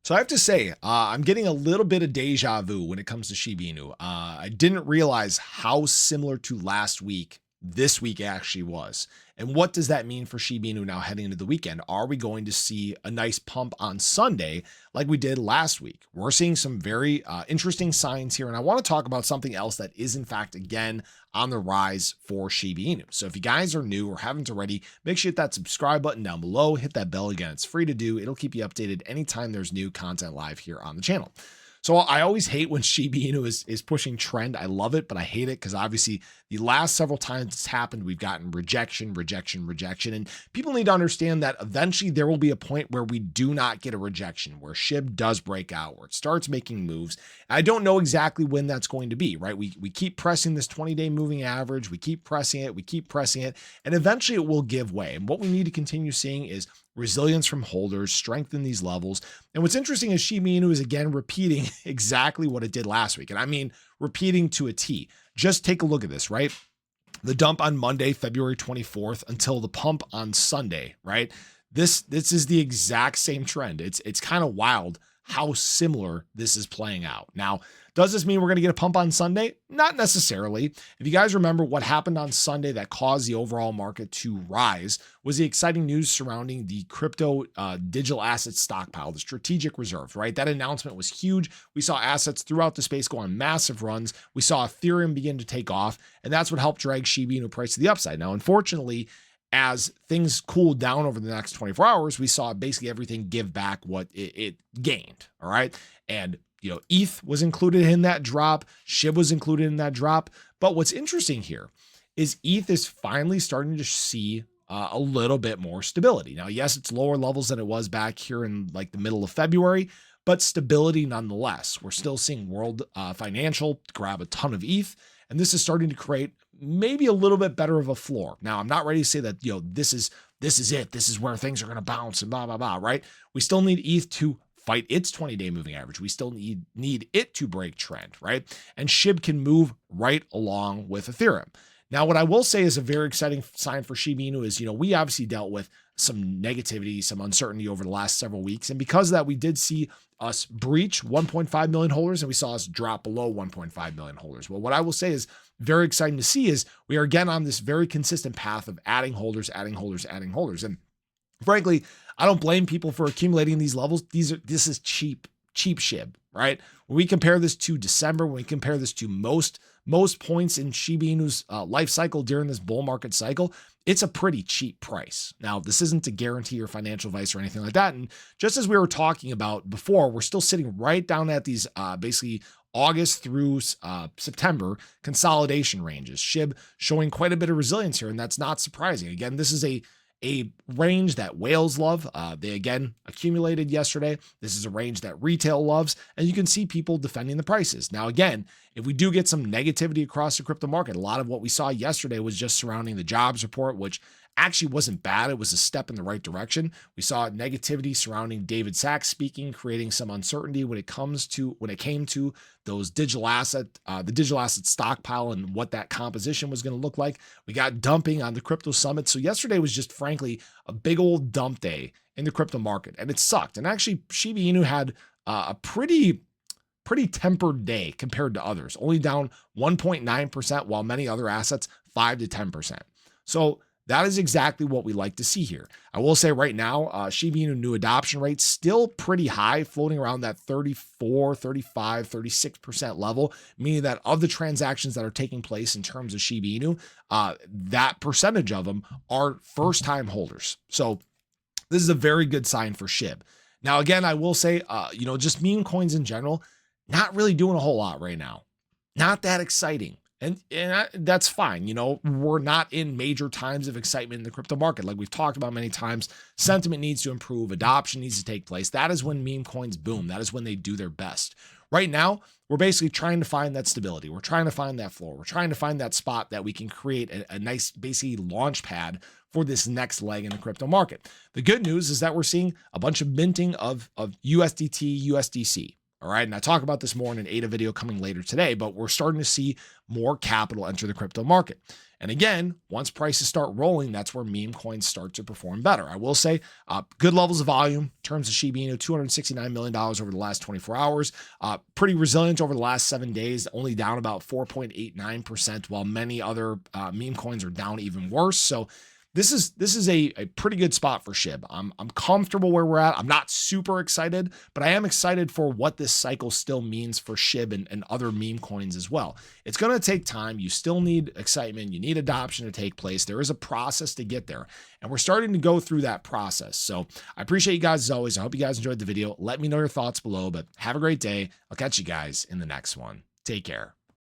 So I have to say, I'm getting a little bit of deja vu when it comes to Shiba Inu. I didn't realize how similar to last week this week actually was. And what does that mean for Shiba Inu now heading into the weekend? Are we going to see a nice pump on Sunday like we did last week? We're seeing some very interesting signs here. And I want to talk about something else that is, in fact, again, on the rise for Shiba Inu. So if you guys are new or haven't already, make sure you hit that subscribe button down below, hit that bell again. It's free to do. It'll keep you updated anytime there's new content live here on the channel. So I always hate when Shiba Inu is pushing trend. I love it, but I hate it because obviously the last several times it's happened, we've gotten rejection. And people need to understand that eventually there will be a point where we do not get a rejection, where SHIB does break out, where it starts making moves. I don't know exactly when that's going to be, right? We keep pressing this 20-day moving average. We keep pressing it, and eventually it will give way. And what we need to continue seeing is resilience from holders, strengthen these levels. And what's interesting is Shiba Inu is again repeating exactly what it did last week. And I mean, repeating to a T. Just take a look at this, right? The dump on Monday, February 24th until the pump on Sunday, right? This is the exact same trend. It's kind of wild how similar this is playing out. Now, does this mean we're going to get a pump on Sunday? Not necessarily. If you guys remember what happened on Sunday that caused the overall market to rise was the exciting news surrounding the crypto digital asset stockpile, the strategic reserves, right? That announcement was huge. We saw assets throughout the space go on massive runs. We saw Ethereum begin to take off, and that's what helped drag Shiba Inu price to the upside. Now, unfortunately, as things cooled down over the next 24 hours, we saw basically everything give back what it gained. All right. And, ETH was included in that drop. SHIB was included in that drop. But what's interesting here is ETH is finally starting to see a little bit more stability. Now, yes, it's lower levels than it was back here in like the middle of February, but stability nonetheless. We're still seeing World Financial grab a ton of ETH, and this is starting to create maybe a little bit better of a floor. Now, I'm not ready to say that, this is it. This is where things are going to bounce and blah, blah, blah, right? We still need ETH to fight its 20-day moving average. We still need it to break trend, right? And SHIB can move right along with Ethereum. Now, what I will say is a very exciting sign for Shiba Inu is, we obviously dealt with some negativity, some uncertainty over the last several weeks. And because of that, we did see us breach 1.5 million holders, and we saw us drop below 1.5 million holders. Well, what I will say is very exciting to see is we are again on this very consistent path of adding holders. And frankly, I don't blame people for accumulating these levels. This is cheap SHIB, right? When we compare this to December, when we compare this to most points in Shiba Inu's life cycle during this bull market cycle, it's a pretty cheap price. Now, this isn't to guarantee your financial advice or anything like that. And just as we were talking about before, we're still sitting right down at these basically August through September consolidation ranges. SHIB showing quite a bit of resilience here, and that's not surprising. Again, this is a range that whales love. They again accumulated yesterday. This is a range that retail loves, and you can see people defending the prices. Now, again, if we do get some negativity across the crypto market, a lot of what we saw yesterday was just surrounding the jobs report, which actually wasn't bad. It was a step in the right direction. We saw negativity surrounding David Sachs speaking, creating some uncertainty when it came to those the digital asset stockpile and what that composition was going to look like. We got dumping on the crypto summit. So yesterday was just frankly a big old dump day in the crypto market, and it sucked. And actually Shiba Inu had a pretty tempered day compared to others, only down 1.9%, while many other assets 5 to 10%. So that is exactly what we like to see here. I will say right now, Shiba Inu new adoption rate still pretty high, floating around that 34, 35, 36% level, meaning that of the transactions that are taking place in terms of Shiba Inu, that percentage of them are first-time holders. So this is a very good sign for SHIB. Now, again, I will say, just meme coins in general, not really doing a whole lot right now. Not that exciting. And that's fine. We're not in major times of excitement in the crypto market. Like we've talked about many times, sentiment needs to improve. Adoption needs to take place. That is when meme coins boom. That is when they do their best. Right now, we're basically trying to find that stability. We're trying to find that floor. We're trying to find that spot that we can create a nice, basically launch pad for this next leg in the crypto market. The good news is that we're seeing a bunch of minting of USDT, USDC. All right. And I talk about this more in an ADA video coming later today, but we're starting to see more capital enter the crypto market. And again, once prices start rolling, that's where meme coins start to perform better. I will say good levels of volume in terms of Shiba Inu, $269 million over the last 24 hours. Pretty resilient over the last 7 days, only down about 4.89%, while many other meme coins are down even worse. So this is a pretty good spot for SHIB. I'm comfortable where we're at. I'm not super excited, but I am excited for what this cycle still means for SHIB and other meme coins as well. It's going to take time. You still need excitement. You need adoption to take place. There is a process to get there, and we're starting to go through that process. So I appreciate you guys as always. I hope you guys enjoyed the video. Let me know your thoughts below, but have a great day. I'll catch you guys in the next one. Take care.